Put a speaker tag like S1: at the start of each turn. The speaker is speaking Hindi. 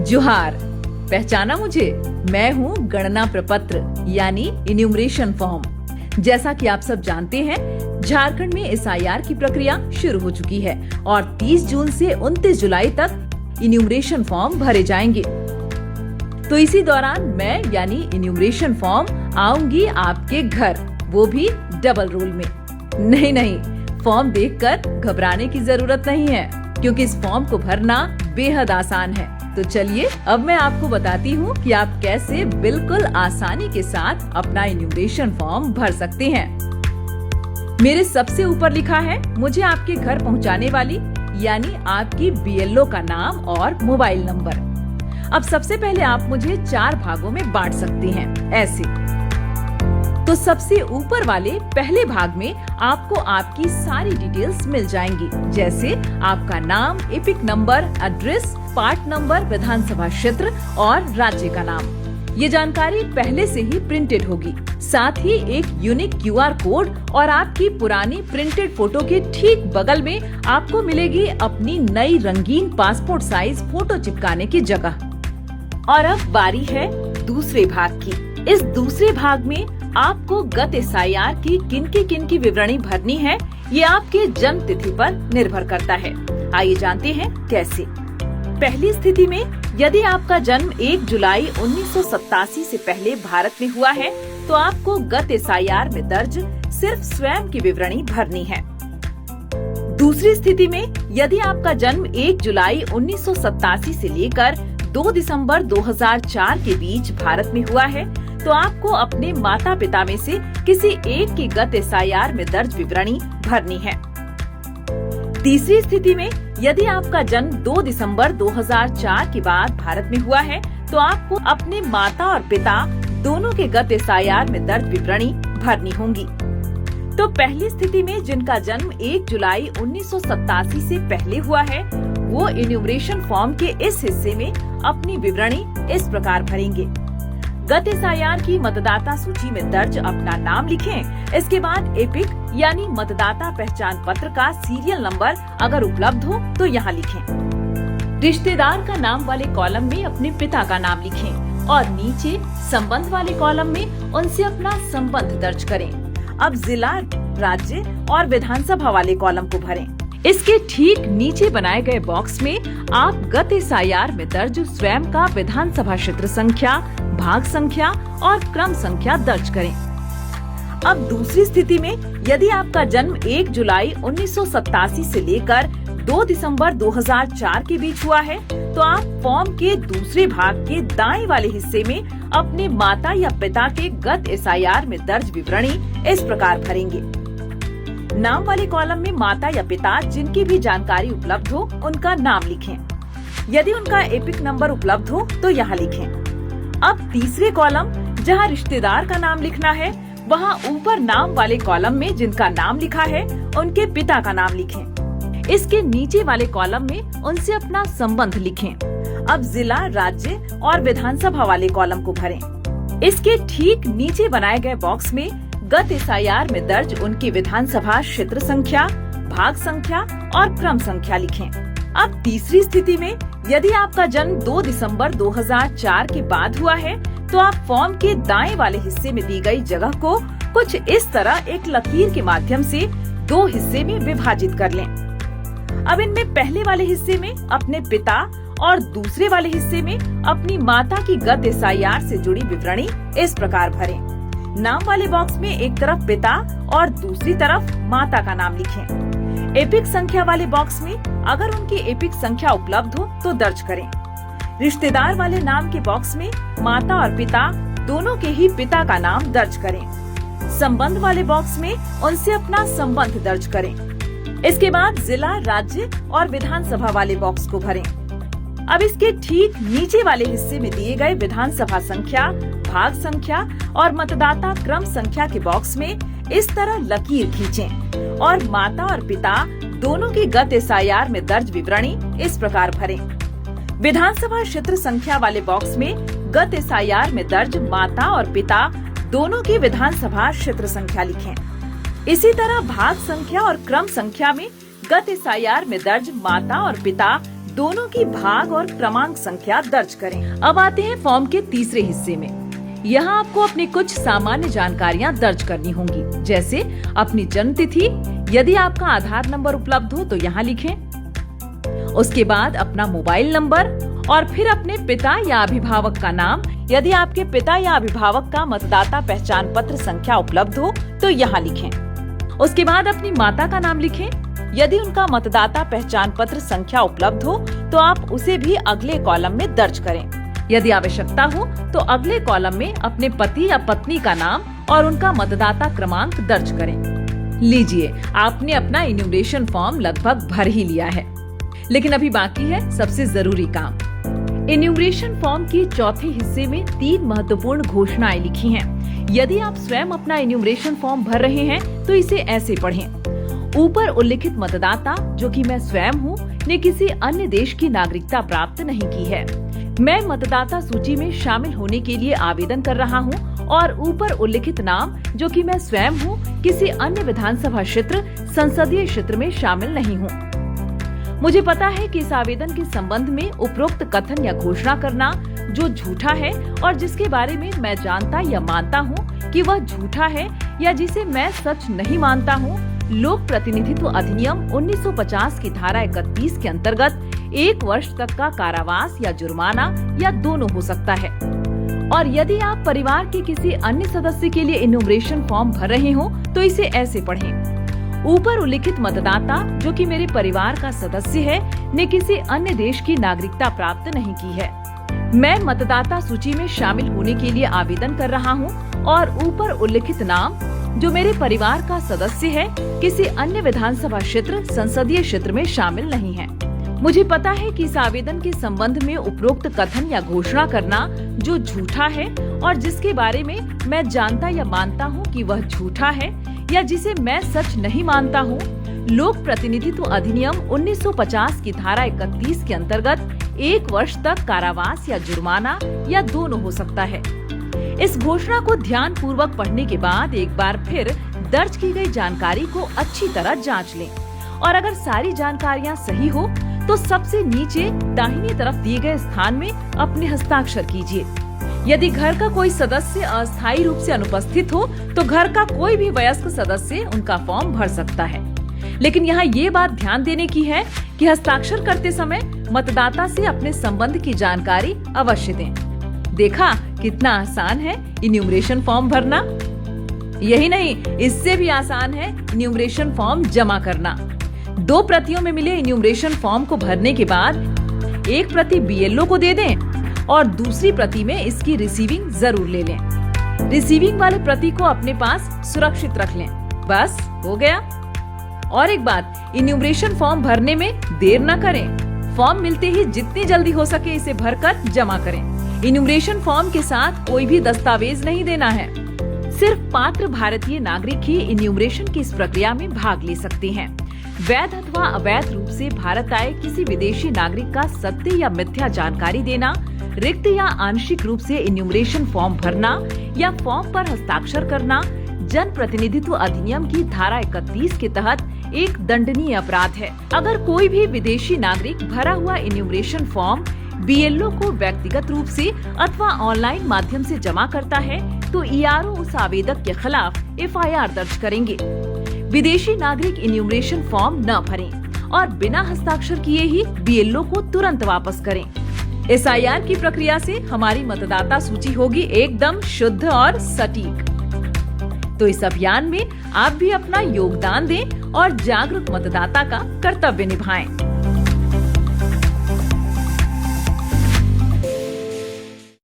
S1: जोहार, पहचाना मुझे? मैं हूँ गणना प्रपत्र यानी इन्यूमरेशन फॉर्म। जैसा कि आप सब जानते हैं, झारखंड में एसआईआर की प्रक्रिया शुरू हो चुकी है और 30 जून से 29 जुलाई तक इन्यूमरेशन फॉर्म भरे जाएंगे। तो इसी दौरान मैं यानी इन्यूमरेशन फॉर्म आऊंगी आपके घर, वो भी डबल रोल में। नहीं, फॉर्म देखकर घबराने की जरूरत नहीं है, क्योंकि इस फॉर्म को भरना बेहद आसान है। तो चलिए अब मैं आपको बताती हूँ कि आप कैसे बिल्कुल आसानी के साथ अपना इन्यूमरेशन फॉर्म भर सकते हैं। मेरे सबसे ऊपर लिखा है मुझे आपके घर पहुँचाने वाली यानी आपकी बीएलओ का नाम और मोबाइल नंबर। अब सबसे पहले आप मुझे 4 भागों में बांट सकते हैं, ऐसे। तो सबसे ऊपर वाले पहले भाग में आपको आपकी सारी डिटेल्स मिल जाएंगी, जैसे आपका नाम, EPIC number, address, part number, विधानसभा क्षेत्र और राज्य का नाम। ये जानकारी पहले से ही प्रिंटेड होगी। साथ ही एक यूनिक क्यूआर कोड और आपकी पुरानी प्रिंटेड फोटो के ठीक बगल में आपको मिलेगी अपनी नई रंगीन पासपोर्ट साइज फोटो चिपकाने की जगह। और अब बारी है दूसरे भाग की। इस दूसरे भाग में आपको गत एसआईआर की किन की विवरणी भरनी है, ये आपके जन्म तिथि पर निर्भर करता है। आइए जानते हैं कैसे। पहली स्थिति में यदि आपका जन्म 1 जुलाई 1987 से पहले भारत में हुआ है, तो आपको गत एसआईआर में दर्ज सिर्फ स्वयं की विवरणी भरनी है। दूसरी स्थिति में यदि आपका जन्म 1 जुलाई 1987 से लेकर 2 दिसंबर 2004 के बीच भारत में हुआ है, तो आपको अपने माता पिता में से किसी एक की गत एसआईआर में दर्ज विवरणी भरनी है। तीसरी स्थिति में यदि आपका जन्म 2 दिसंबर 2004 के बाद भारत में हुआ है, तो आपको अपने माता और पिता दोनों के गत एसआईआर में दर्ज विवरणी भरनी होंगी। तो पहली स्थिति में जिनका जन्म 1 जुलाई 1987 से पहले हुआ है, वो इन्यूमरेशन फॉर्म के इस हिस्से में अपनी विवरणी इस प्रकार भरेंगे। गत एसआईआर की मतदाता सूची में दर्ज अपना नाम लिखें। इसके बाद एपिक यानी मतदाता पहचान पत्र का सीरियल नंबर अगर उपलब्ध हो तो यहाँ लिखें। रिश्तेदार का नाम वाले कॉलम में अपने पिता का नाम लिखें और नीचे संबंध वाले कॉलम में उनसे अपना संबंध दर्ज करें। अब जिला, राज्य और विधानसभा वाले कॉलम को भरें। इसके ठीक नीचे बनाए गए बॉक्स में आप गत एसआईआर में दर्ज स्वयं का विधानसभा क्षेत्र संख्या, भाग संख्या और क्रम संख्या दर्ज करें। अब दूसरी स्थिति में यदि आपका जन्म 1 जुलाई 1987 से लेकर 2 दिसंबर 2004 के बीच हुआ है, तो आप फॉर्म के दूसरे भाग के दाएं वाले हिस्से में अपने माता या पिता के गत एसआईआर में दर्ज विवरणी इस प्रकार भरेंगे। नाम वाले कॉलम में माता या पिता जिनकी भी जानकारी उपलब्ध हो उनका नाम लिखें। यदि उनका एपिक नंबर उपलब्ध हो तो यहाँ लिखें। अब तीसरे कॉलम जहाँ रिश्तेदार का नाम लिखना है, वहाँ ऊपर नाम वाले कॉलम में जिनका नाम लिखा है उनके पिता का नाम लिखें। इसके नीचे वाले कॉलम में उनसे अपना संबंध लिखें। अब जिला, राज्य और विधानसभा वाले कॉलम को भरें। इसके ठीक नीचे बनाए गए बॉक्स में गत एसआईआर में दर्ज उनकी विधानसभा क्षेत्र संख्या, भाग संख्या और क्रम संख्या लिखें। अब तीसरी स्थिति में यदि आपका जन्म 2 दिसंबर 2004 के बाद हुआ है, तो आप फॉर्म के दाएं वाले हिस्से में दी गई जगह को कुछ इस तरह एक लकीर के माध्यम से 2 हिस्से में विभाजित कर लें। अब इनमें पहले वाले हिस्से में अपने पिता और दूसरे वाले हिस्से में अपनी माता की गत एसआईआर से जुड़ी विवरणी इस प्रकार भरें। नाम वाले बॉक्स में एक तरफ पिता और दूसरी तरफ माता का नाम लिखें। एपिक संख्या वाले बॉक्स में अगर उनकी एपिक संख्या उपलब्ध हो तो दर्ज करें। रिश्तेदार वाले नाम के बॉक्स में माता और पिता दोनों के ही पिता का नाम दर्ज करें। संबंध वाले बॉक्स में उनसे अपना संबंध दर्ज करें। इसके बाद जिला, राज्य और विधानसभा वाले बॉक्स को भरें। अब इसके ठीक नीचे वाले हिस्से में दिए गए विधानसभा संख्या, भाग संख्या और मतदाता क्रम संख्या के बॉक्स में इस तरह लकीर खींचें और माता और पिता दोनों की गत एसआईआर में दर्ज विवरणी इस प्रकार भरें। विधानसभा क्षेत्र संख्या वाले बॉक्स में गत एसआईआर में दर्ज माता और पिता दोनों की विधानसभा क्षेत्र संख्या लिखें। इसी तरह भाग संख्या और क्रम संख्या में गत एसआईआर में दर्ज माता और पिता दोनों की भाग और क्रमांक संख्या दर्ज करें। अब आते हैं फॉर्म के तीसरे हिस्से में। यहाँ आपको अपनी कुछ सामान्य जानकारियाँ दर्ज करनी होंगी, जैसे अपनी जन्म तिथि, यदि आपका आधार नंबर उपलब्ध हो तो यहाँ लिखें। उसके बाद अपना मोबाइल नंबर और फिर अपने पिता या अभिभावक का नाम, यदि आपके पिता या अभिभावक का मतदाता पहचान पत्र संख्या उपलब्ध हो तो यहाँ लिखें। उसके बाद अपनी माता का नाम लिखें। यदि उनका मतदाता पहचान पत्र संख्या उपलब्ध हो तो आप उसे भी अगले कॉलम में दर्ज करें। यदि आवश्यकता हो तो अगले कॉलम में अपने पति या पत्नी का नाम और उनका मतदाता क्रमांक दर्ज करें। लीजिए, आपने अपना इन्यूमरेशन फॉर्म लगभग भर ही लिया है, लेकिन अभी बाकी है सबसे जरूरी काम। इन्यूमरेशन फॉर्म के चौथे हिस्से में 3 महत्वपूर्ण घोषणाएं लिखी हैं। यदि आप स्वयं अपना इन्यूमरेशन फॉर्म भर रहे हैं तो इसे ऐसे पढ़ें। ऊपर उल्लिखित मतदाता, जो कि मैं स्वयं हूँ, ने किसी अन्य देश की नागरिकता प्राप्त नहीं की है। मैं मतदाता सूची में शामिल होने के लिए आवेदन कर रहा हूँ और ऊपर उल्लिखित नाम, जो कि मैं स्वयं हूँ, किसी अन्य विधानसभा क्षेत्र, संसदीय क्षेत्र में शामिल नहीं हूँ। मुझे पता है कि इस आवेदन के संबंध में उपरोक्त कथन या घोषणा करना जो झूठा है और जिसके बारे में मैं जानता या मानता हूँ कि वह झूठा है या जिसे मैं सच नहीं मानता हूँ, लोक प्रतिनिधित्व अधिनियम 1950 की धारा 31 के अंतर्गत 1 वर्ष तक का कारावास या जुर्माना या दोनों हो सकता है। और यदि आप परिवार के किसी अन्य सदस्य के लिए इन्यूमरेशन फॉर्म भर रहे हो तो इसे ऐसे पढ़ें। ऊपर उल्लिखित मतदाता, जो कि मेरे परिवार का सदस्य है, ने किसी अन्य देश की नागरिकता प्राप्त नहीं की है। मैं मतदाता सूची में शामिल होने के लिए आवेदन कर रहा हूँ और ऊपर उल्लिखित नाम, जो मेरे परिवार का सदस्य है, किसी अन्य विधानसभा क्षेत्र, संसदीय क्षेत्र में शामिल नहीं है। मुझे पता है कि इस आवेदन के संबंध में उपरोक्त कथन या घोषणा करना जो झूठा है और जिसके बारे में मैं जानता या मानता हूँ कि वह झूठा है या जिसे मैं सच नहीं मानता हूँ, लोक प्रतिनिधित्व अधिनियम 1950 की धारा 31 के अंतर्गत 1 वर्ष तक कारावास या जुर्माना या दोनों हो सकता है। इस घोषणा को ध्यान पूर्वक पढ़ने के बाद एक बार फिर दर्ज की गई जानकारी को अच्छी तरह जांच लें और अगर सारी जानकारियां सही हो तो सबसे नीचे दाहिनी तरफ दिए गए स्थान में अपने हस्ताक्षर कीजिए। यदि घर का कोई सदस्य अस्थायी रूप से अनुपस्थित हो तो घर का कोई भी वयस्क सदस्य उनका फॉर्म भर सकता है। लेकिन यहाँ ये बात ध्यान देने की है कि हस्ताक्षर करते समय मतदाता से अपने संबंध की जानकारी अवश्य दें। देखा कितना आसान है इन्यूमरेशन फॉर्म भरना। यही नहीं, इससे भी आसान है इन्यूमरेशन फॉर्म जमा करना। 2 प्रतियों में मिले इन्यूमरेशन फॉर्म को भरने के बाद एक प्रति बीएलओ को दे दें और दूसरी प्रति में इसकी रिसीविंग जरूर ले लें। रिसीविंग वाले प्रति को अपने पास सुरक्षित रख लें। बस हो गया। और एक बात, इन्यूमरेशन फॉर्म भरने में देर न करें। फॉर्म मिलते ही जितनी जल्दी हो सके इसे भरकर जमा करें। इन्यूमरेशन फॉर्म के साथ कोई भी दस्तावेज नहीं देना है। सिर्फ पात्र भारतीय नागरिक ही इन्यूमरेशन की इस प्रक्रिया में भाग ले सकते हैं। वैध अथवा अवैध रूप से भारत आए किसी विदेशी नागरिक का सत्य या मिथ्या जानकारी देना, रिक्त या आंशिक रूप से इन्यूमरेशन फॉर्म भरना या फॉर्म पर हस्ताक्षर करना जन प्रतिनिधित्व अधिनियम की धारा 31 के तहत एक दंडनीय अपराध है। अगर कोई भी विदेशी नागरिक भरा हुआ इन्यूमरेशन फॉर्म बीएलओ को व्यक्तिगत रूप से अथवा ऑनलाइन माध्यम से जमा करता है तो ईआरओ उस आवेदक के खिलाफ एफआईआर दर्ज करेंगे। विदेशी नागरिक इन्यूमरेशन फॉर्म न भरें और बिना हस्ताक्षर किए ही बीएलओ को तुरंत वापस करें। एसआईआर की प्रक्रिया से हमारी मतदाता सूची होगी एकदम शुद्ध और सटीक। तो इस अभियान में आप भी अपना योगदान दें और जागरूक मतदाता का कर्तव्य निभाएं।